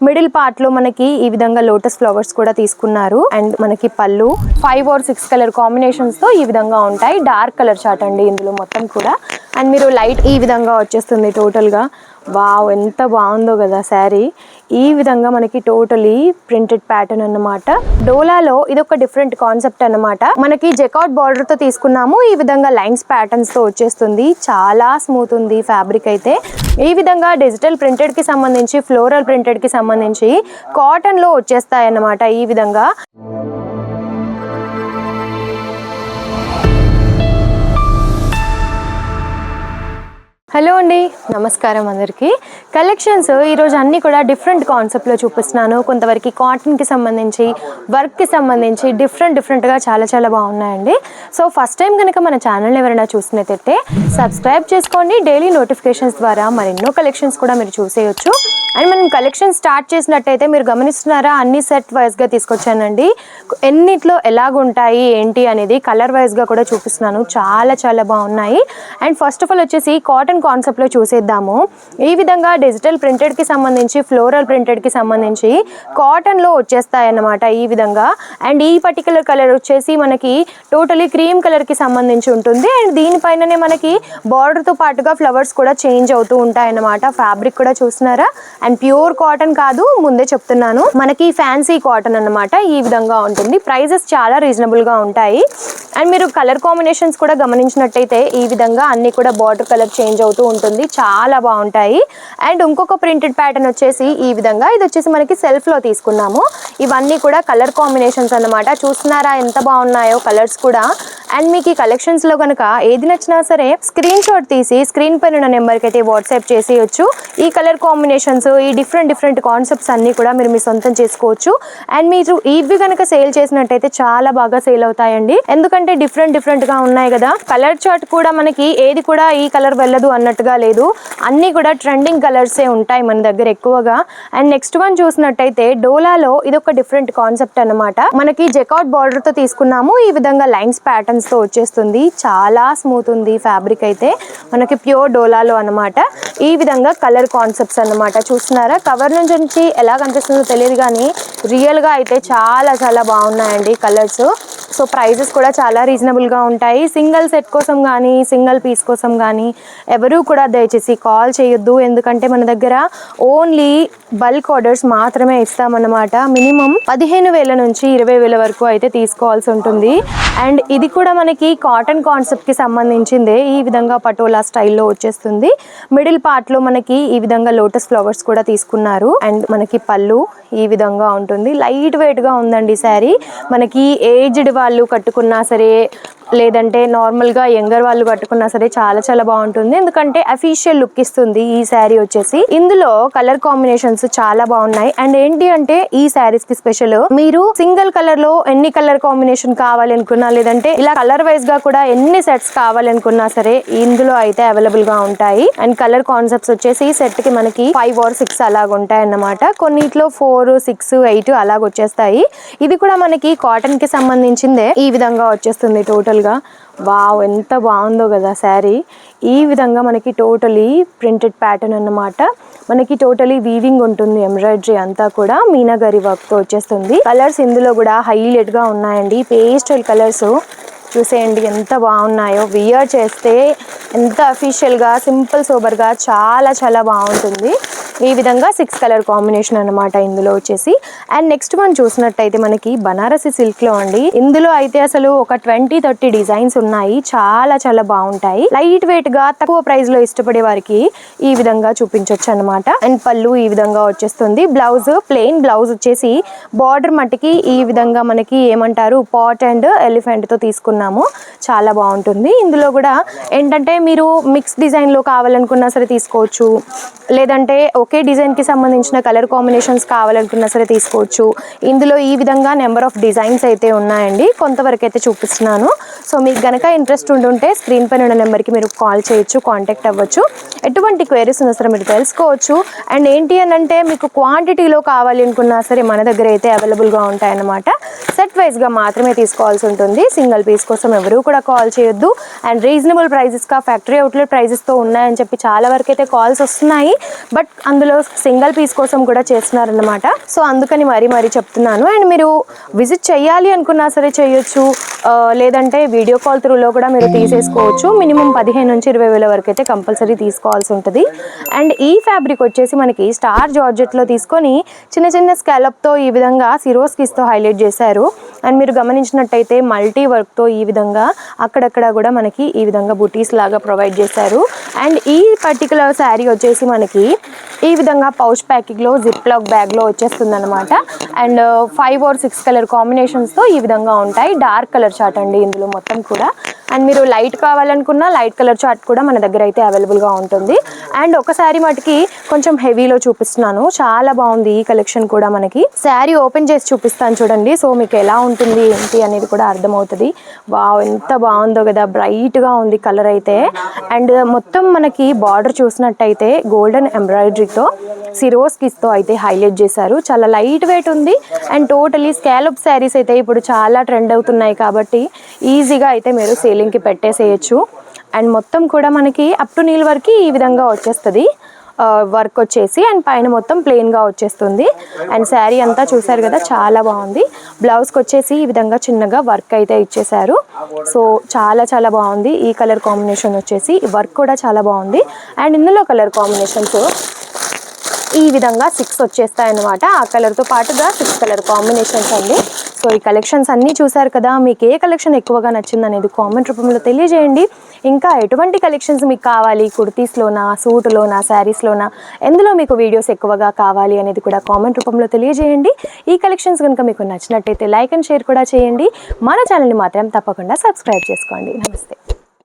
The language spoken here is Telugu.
మిడిల్ పార్ట్ లో మనకి ఈ విధంగా లోటస్ ఫ్లవర్స్ కూడా తీసుకున్నారు. అండ్ మనకి పళ్ళు 5 or 6 కలర్ కాంబినేషన్స్ తో ఈ విధంగా ఉంటాయి. డార్క్ కలర్ చార్ట్ అండి ఇందులో మొత్తం కూడా. అండ్ మీరు లైట్ ఈ విధంగా వచ్చేస్తుంది టోటల్ గా. వావ్, ఎంత బాగుందో కదా శారీ. ఈ విధంగా మనకి టోటలీ ప్రింటెడ్ ప్యాటర్న్ అన్నమాట. డోలాలో ఇది ఒక డిఫరెంట్ కాన్సెప్ట్ అన్నమాట. మనకి జెకాట్ బార్డర్ తో తీసుకున్నాము. ఈ విధంగా లైన్స్ ప్యాటర్న్స్ తో వచ్చేస్తుంది. చాలా స్మూత్ ఉంది ఫ్యాబ్రిక్ అయితే. ఈ విధంగా డిజిటల్ ప్రింటెడ్ కి సంబంధించి, ఫ్లోరల్ ప్రింటెడ్ కి సంబంధించి కాటన్ లో వచ్చేస్తాయి అన్నమాట. ఈ విధంగా హలో అండి, నమస్కారం అందరికీ. కలెక్షన్స్ ఈరోజు అన్నీ కూడా డిఫరెంట్ కాన్సెప్ట్లో చూపిస్తున్నాను. కొంతవరకు కాటన్కి సంబంధించి, వర్క్కి సంబంధించి డిఫరెంట్గా చాలా బాగున్నాయండి. సో ఫస్ట్ టైం కనుక మన ఛానల్ని ఎవరైనా చూసినట్టయితే సబ్స్క్రైబ్ చేసుకోండి. డైలీ నోటిఫికేషన్స్ ద్వారా మరెన్నో కలెక్షన్స్ కూడా మీరు చూసేయచ్చు. అండ్ మనం కలెక్షన్ స్టార్ట్ చేసినట్టయితే మీరు గమనిస్తున్నారా, అన్ని సెట్ వైజ్గా తీసుకొచ్చానండి. ఎన్నిట్లో ఎలాగుంటాయి ఏంటి అనేది కలర్ వైజ్గా కూడా చూపిస్తున్నాను. చాలా బాగున్నాయి. అండ్ ఫస్ట్ ఆఫ్ ఆల్ వచ్చేసి కాటన్ కాన్సెప్ట్లో చూసేద్దాము. ఈ విధంగా డిజిటల్ ప్రింటెడ్కి సంబంధించి, ఫ్లోరల్ ప్రింటెడ్కి సంబంధించి కాటన్లో వచ్చేస్తాయి అన్నమాట ఈ విధంగా. అండ్ ఈ పర్టికులర్ కలర్ వచ్చేసి మనకి టోటలీ క్రీమ్ కలర్కి సంబంధించి ఉంటుంది. అండ్ దీనిపైననే మనకి బార్డర్తో పాటుగా ఫ్లవర్స్ కూడా చేంజ్ అవుతూ ఉంటాయి అన్నమాట. ఫ్యాబ్రిక్ కూడా చూస్తున్నారా. అండ్ ప్యూర్ కాటన్ కాదు, ముందే చెప్తున్నాను, మనకి ఫ్యాన్సీ కాటన్ అన్నమాట. ఈ విధంగా ఉంటుంది. ప్రైజెస్ చాలా రీజనబుల్గా ఉంటాయి. అండ్ మీరు కలర్ కాంబినేషన్స్ కూడా గమనించినట్టయితే ఈ విధంగా అన్ని కూడా బార్డర్ కలర్ చేంజ్ అవుతూ ఉంటుంది. చాలా బాగుంటాయి. అండ్ ఇంకొక ప్రింటెడ్ ప్యాటర్న్ వచ్చేసి ఈ విధంగా, ఇది వచ్చేసి మనకి సెల్ఫ్లో తీసుకున్నాము. ఇవన్నీ కూడా కలర్ కాంబినేషన్స్ అన్నమాట. చూస్తున్నారా ఎంత బాగున్నాయో కలర్స్ కూడా. అండ్ మీకు ఈ కలెక్షన్స్లో కనుక ఏది నచ్చినా సరే స్క్రీన్ షాట్ తీసి స్క్రీన్ పైన ఉన్న నెంబర్కి అయితే వాట్సాప్ చేసేయచ్చు. ఈ కలర్ కాంబినేషన్స్, ఈ డిఫరెంట్ కాన్సెప్ట్స్ అన్నీ కూడా మీరు మీ సొంతం చేసుకోవచ్చు. అండ్ మీరు ఇవి కనుక సేల్ చేసినట్టయితే చాలా బాగా సేల్ అవుతాయండి. ఎందుకంటే డిఫరెంట్గా ఉన్నాయి కదా. కలర్ చార్ట్ కూడా మనకి ఏది కూడా ఈ కలర్ వెళ్ళదు అన్నట్టుగా లేదు. అన్నీ కూడా ట్రెండింగ్ కలర్సే ఉంటాయి మన దగ్గర ఎక్కువగా. అండ్ నెక్స్ట్ వన్ చూసినట్టయితే డోలాలో ఇది ఒక డిఫరెంట్ కాన్సెప్ట్ అన్నమాట. మనకి జెకాట్ బార్డర్ తో తీసుకున్నాము. ఈ విధంగా లైన్స్ ప్యాటర్న్స్ తో వచ్చేస్తుంది. చాలా స్మూత్ ఉంది ఫ్యాబ్రిక్ అయితే. మనకి ప్యూర్ డోలాలో అన్నమాట. ఈ విధంగా కలర్ కాన్సెప్ట్స్ అన్నమాట. చూస్తున్నారా, కవర్ నుంచి ఎలా కనిపిస్తుందో తెలియదు కానీ రియల్గా అయితే చాలా బాగున్నాయండి కలర్స్. సో ప్రైజెస్ కూడా చాలా రీజనబుల్గా ఉంటాయి. సింగిల్ సెట్ కోసం కానీ, సింగిల్ పీస్ కోసం కానీ ఎవరూ కూడా దయచేసి కాల్ చేయొద్దు. ఎందుకంటే మన దగ్గర ఓన్లీ బల్క్ ఆర్డర్స్ మాత్రమే ఇస్తామన్నమాట. మినిమం 15,000 నుంచి 20,000 వరకు అయితే తీసుకోవాల్సి ఉంటుంది. అండ్ ఇది కూడా మనకి కాటన్ కాన్సెప్ట్కి సంబంధించిందే. ఈ విధంగా పటోలా స్టైల్లో వచ్చేస్తుంది. మిడిల్ పార్ట్లో మనకి ఈ విధంగా లోటస్ ఫ్లవర్స్ కూడా తీసుకున్నారు. అండ్ మనకి పళ్ళు ఈ విధంగా ఉంటుంది. లైట్ వెయిట్గా ఉందండి శారీ. మనకి ఏజ్డ్ వాళ్ళు కట్టుకున్నా సరే, లేదంటే నార్మల్గా యంగర్ వాళ్ళు కట్టుకున్నా సరే చాలా బాగుంటుంది. ఎందుకంటే అఫీషియల్ లుక్ ఇస్తుంది ఈ శారీ వచ్చేసి. ఇందులో కలర్ కాంబినేషన్స్ చాలా బాగున్నాయి. అండ్ ఏంటి అంటే ఈ శారీస్ కి స్పెషల్, మీరు సింగిల్ కలర్ లో ఎన్ని కలర్ కాంబినేషన్ కావాలనుకున్నా, లేదంటే ఇలా కలర్ వైజ్ గా కూడా ఎన్ని సెట్స్ కావాలనుకున్నా సరే ఇందులో అయితే అవైలబుల్ గా ఉంటాయి. అండ్ కలర్ కాన్సెప్ట్స్ వచ్చేసి సెట్ కి మనకి 5 or 6 అలాగ ఉంటాయి అన్నమాట. కొన్నిట్లో 4, 6, 8 అలాగ వచ్చేస్తాయి. ఇది కూడా మనకి కాటన్ కి సంబంధించిందే. ఈ విధంగా వచ్చేస్తుంది టోటల్ గా. వావ్, ఎంత బాగుందో కదా శారీ. ఈ విధంగా మనకి టోటలీ ప్రింటెడ్ ప్యాటర్న్ అన్నమాట. మనకి టోటలీ వీవింగ్ ఉంటుంది. ఎంబ్రాయిడరీ అంతా కూడా మీనాగరి వర్క్ తో వచ్చేస్తుంది. కలర్స్ ఇందులో కూడా హైలైట్ గా ఉన్నాయండి. పేస్టల్ కలర్స్ చూసేయండి ఎంత బాగున్నాయో. వియర్ చేస్తే ఎంత అఫీషియల్గా, సింపుల్ సోబర్గా చాలా బాగుంటుంది. ఈ విధంగా 6 కలర్ కాంబినేషన్ అనమాట ఇందులో వచ్చేసి. అండ్ నెక్స్ట్ వన్ చూసినట్టయితే మనకి బనారసి సిల్క్లో అండి. ఇందులో అయితే అసలు ఒక 20-30 డిజైన్స్ ఉన్నాయి. చాలా బాగుంటాయి. లైట్ వెయిట్గా తక్కువ ప్రైస్లో ఇష్టపడే వారికి ఈ విధంగా చూపించవచ్చు అనమాట. అండ్ పళ్ళు ఈ విధంగా వచ్చేస్తుంది. బ్లౌజ్ ప్లెయిన్ బ్లౌజ్ వచ్చేసి బార్డర్ మట్టికి ఈ విధంగా మనకి ఏమంటారు, పాట్ అండ్ ఎలిఫెంట్తో తీసుకున్నాము. చాలా బాగుంటుంది. ఇందులో కూడా ఏంటంటే మీరు మిక్స్ డిజైన్లో కావాలనుకున్నా సరే తీసుకోవచ్చు, లేదంటే ఒకే డిజైన్కి సంబంధించిన కలర్ కాంబినేషన్స్ కావాలనుకున్నా సరే తీసుకోవచ్చు. ఇందులో ఈ విధంగా నెంబర్ ఆఫ్ డిజైన్స్ అయితే ఉన్నాయండి. కొంతవరకు అయితే చూపిస్తున్నాను. సో మీకు గనక ఇంట్రెస్ట్ ఉంటుంటే స్క్రీన్ పైన ఉన్న నెంబర్కి మీరు కాల్ చేయొచ్చు, కాంటాక్ట్ అవ్వచ్చు. ఎటువంటి క్వైరీస్ ఉన్నా సరే మీరు తెలుసుకోవచ్చు. అండ్ ఏంటి అని అంటే మీకు క్వాంటిటీలో కావాలి అనుకున్నా సరే మన దగ్గర అయితే అవైలబుల్గా ఉంటాయన్నమాట. సెట్ వైజ్గా మాత్రమే తీసుకోవాల్సి ఉంటుంది. సింగిల్ పీస్ కోసం ఎవరూ కూడా కాల్ చేయొద్దు. అండ్ రీజనబుల్ ప్రైజెస్గా ఫ్యాక్టరీ అవుట్లెట్ ప్రైజెస్తో ఉన్నాయని చెప్పి చాలా వరకు అయితే కాల్స్ వస్తున్నాయి. బట్ అందులో సింగిల్ పీస్ కోసం కూడా చేస్తున్నారన్నమాట. సో అందుకని మరీ చెప్తున్నాను. అండ్ మీరు విజిట్ చేయాలి అనుకున్నా సరే చేయొచ్చు, లేదంటే వీడియో కాల్ త్రూలో కూడా మీరు తీసేసుకోవచ్చు. మినిమం 15 నుంచి 20 వేల వరకు అయితే కంపల్సరీ తీసుకోవాల్సి ఉంటుంది. అండ్ ఈ ఫ్యాబ్రిక్ వచ్చేసి మనకి స్టార్ జార్జెట్లో తీసుకొని చిన్న స్కాలప్తో ఈ విధంగా సిరోస్కిస్తో హైలైట్ చేశారు. అండ్ మీరు గమనించినట్టయితే మల్టీ వర్క్తో ఈ విధంగా అక్కడక్కడ కూడా మనకి ఈ విధంగా బుటీస్ లాగా ప్రొవైడ్ చేశారు. అండ్ ఈ పర్టికులర్ శారీ వచ్చేసి మనకి ఈ విధంగా పౌచ్ ప్యాకింగ్లో జిప్ లాక్ బ్యాగ్లో వచ్చేస్తుంది అనమాట. అండ్ 5 or 6 కలర్ కాంబినేషన్స్తో ఈ విధంగా ఉంటాయి. డార్క్ కలర్ చార్ట్ అండి ఇందులో మొత్తం కూడా. అండ్ మీరు లైట్ కావాలనుకున్నా లైట్ కలర్ చార్ట్ కూడా మన దగ్గర అయితే అవైలబుల్గా ఉంటుంది. అండ్ ఒక శారీ మటుకి కొంచెం హెవీలో చూపిస్తున్నాను, చాలా బాగుంది ఈ కలెక్షన్ కూడా. మనకి శారీ ఓపెన్ చేసి చూపిస్తాను చూడండి, సో మీకు ఎలా ఉంటుంది ఏంటి అనేది కూడా అర్థమవుతుంది. వావ్, ఎంత బాగుందో కదా, బ్రైట్గా ఉంది కలర్ అయితే. అండ్ మొత్తం మనకి బార్డర్ చూసినట్టయితే గోల్డెన్ ఎంబ్రాయిడరీతో సిరోస్కిస్తో అయితే హైలైట్ చేశారు. చాలా లైట్ వెయిట్ ఉంది. అండ్ టోటలీ స్కాలప్ శారీస్ అయితే ఇప్పుడు చాలా ట్రెండ్ అవుతున్నాయి కాబట్టి ఈజీగా అయితే మీరు సేలింగ్కి పెట్టేసేయచ్చు. అండ్ మొత్తం కూడా మనకి అప్ టు నీల్ వరకు ఈ విధంగా వచ్చేస్తుంది వర్క్ వచ్చేసి. అండ్ పైన మొత్తం ప్లెయిన్గా వచ్చేస్తుంది. అండ్ శారీ అంతా చూసారు కదా, చాలా బాగుంది. బ్లౌజ్కి వచ్చేసి ఈ విధంగా చిన్నగా వర్క్ అయితే ఇచ్చేసారు. సో చాలా బాగుంది. ఈ కలర్ కాంబినేషన్ వచ్చేసి వర్క్ కూడా చాలా బాగుంది. అండ్ ఇందులో కలర్ కాంబినేషన్స్ ఈ విధంగా 6 వచ్చేస్తాయి అన్నమాట. ఆ కలర్తో పాటుగా 6 కలర్ కాంబినేషన్స్ అండి. సో ఈ కలెక్షన్స్ అన్నీ చూసారు కదా, మీకు ఏ కలెక్షన్ ఎక్కువగా నచ్చింది అనేది కామెంట్ రూపంలో తెలియజేయండి. ఇంకా ఎటువంటి కలెక్షన్స్ మీకు కావాలి, కుర్తీస్లోనా, సూట్లోనా, శారీస్లోనా, ఎందులో మీకు వీడియోస్ ఎక్కువగా కావాలి అనేది కూడా కామెంట్ రూపంలో తెలియజేయండి. ఈ కలెక్షన్స్ కనుక మీకు నచ్చినట్టయితే లైక్ అండ్ షేర్ కూడా చేయండి. మన ఛానల్ని మాత్రం తప్పకుండా సబ్స్క్రైబ్ చేసుకోండి. నమస్తే.